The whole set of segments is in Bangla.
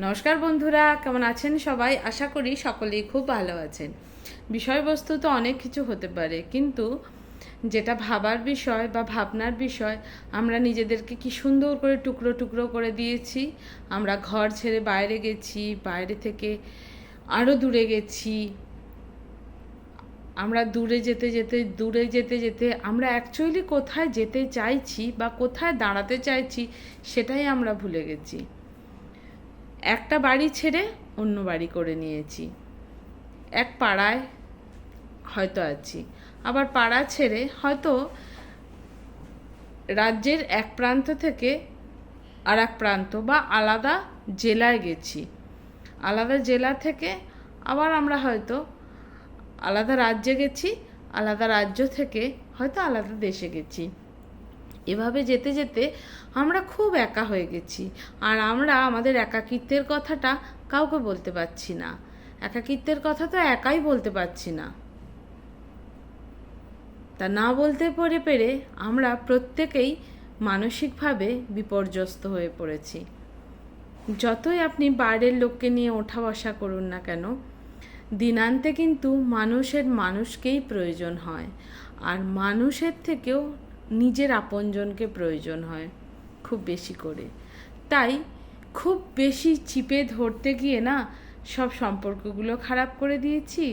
নমস্কার বন্ধুরা, কেমন আছেন সবাই? আশা করি সকলেই খুব ভালো আছেন। বিষয়বস্তু তো অনেক কিছু হতে পারে, কিন্তু যেটা ভাবার বিষয় বা ভাবনার বিষয়, আমরা নিজেদেরকে কি সুন্দর করে টুকরো টুকরো করে দিয়েছি। আমরা ঘর ছেড়ে বাইরে গেছি, বাইরে থেকে আরও দূরে গেছি। আমরা দূরে যেতে যেতে আমরা অ্যাকচুয়ালি কোথায় যেতে চাইছি বা কোথায় দাঁড়াতে চাইছি সেটাই আমরা ভুলে গেছি। একটা বাড়ি ছেড়ে অন্য বাড়ি করে নিয়েছি। এক পাড়ায় হয়তো আছি, আবার পাড়া ছেড়ে হয়তো রাজ্যের এক প্রান্ত থেকে আর এক প্রান্ত বা আলাদা জেলায় গেছি। আলাদা জেলা থেকে আবার আমরা হয়তো আলাদা রাজ্যে গেছি, আলাদা রাজ্য থেকে হয়তো আলাদা দেশে গেছি। এভাবে যেতে যেতে আমরা খুব একা হয়ে গেছি, আর আমরা আমাদের একাকিত্বের কথাটা কাউকে বলতে পারছি না। একাকিত্বের কথা তো একাই বলতে পারছি না। তা না বলতে পেরে আমরা প্রত্যেকেই মানসিকভাবে বিপর্যস্ত হয়ে পড়েছি। যতই আপনি বাইরের লোককে নিয়ে ওঠা বসা করুন না কেন, দিনান্তে কিন্তু মানুষকেই প্রয়োজন হয়, আর মানুষের থেকেও নিজের আপনজনকে প্রয়োজন হয় খুব বেশি করে। তাই খুব বেশি চিপে ধরতে গিয়ে না সব সম্পর্কগুলো খারাপ করে দিয়েছি,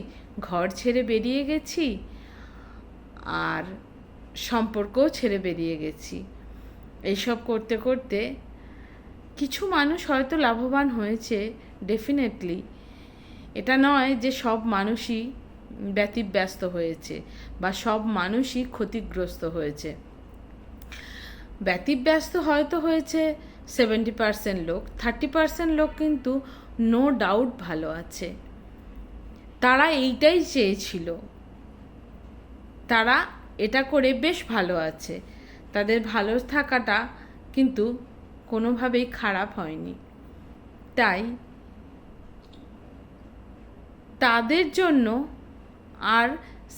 ঘর ছেড়ে বেরিয়ে গেছি, আর সম্পর্কও ছেড়ে বেরিয়ে গেছি। এইসব করতে করতে কিছু মানুষ হয়তো লাভবান হয়েছে, ডেফিনেটলি। এটা নয় যে সব মানুষই ব্যতিব্যস্ত হয়েছে বা সব মানুষই ক্ষতিগ্রস্ত হয়েছে। ব্যতিব্যস্ত হয়তো হয়েছে 70% লোক, 30% লোক কিন্তু নো ডাউট ভালো আছে। তারা এইটাই চেয়েছিল, তারা এটা করে বেশ ভালো আছে। তাদের ভালো থাকাটা কিন্তু কোনোভাবেই খারাপ হয়নি। তাই তাদের জন্য আর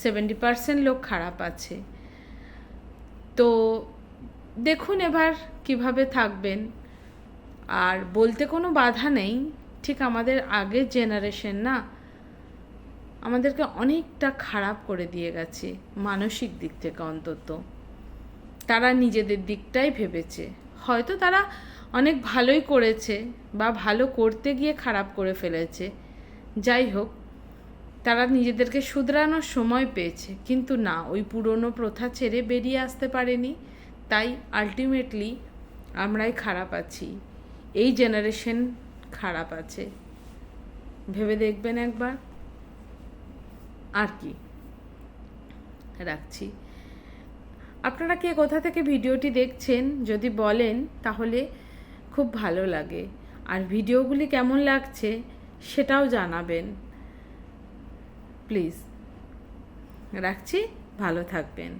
70% লোক খারাপ আছে। তো দেখুন এবার কিভাবে থাকবেন। আর বলতে কোনো বাধা নেই, ঠিক আমাদের আগের জেনারেশন না আমাদেরকে অনেকটা খারাপ করে দিয়ে গেছে মানসিক দিক থেকে। অন্তত তারা নিজেদের দিকটাই ভেবেছে। হয়তো তারা অনেক ভালোই করেছে বা ভালো করতে গিয়ে খারাপ করে ফেলেছে। যাই হোক, তারা নিজেদেরকে শুধরানোর সময় পেয়েছে, কিন্তু না, ওই পুরনো প্রথা ছেড়ে বেরিয়ে আসতে পারেনি। তাই আলটিমেটলি আমরাই খারাপ আছি, এই জেনারেশন খারাপ আছে। ভেবে দেখবেন একবার। আর কি, রাখছি। আপনারা কে কোথা থেকে ভিডিওটি দেখছেন যদি বলেন তাহলে খুব ভালো লাগে, আর ভিডিওগুলি কেমন লাগছে সেটাও জানাবেন প্লিজ। রাখছি, ভালো থাকবেন।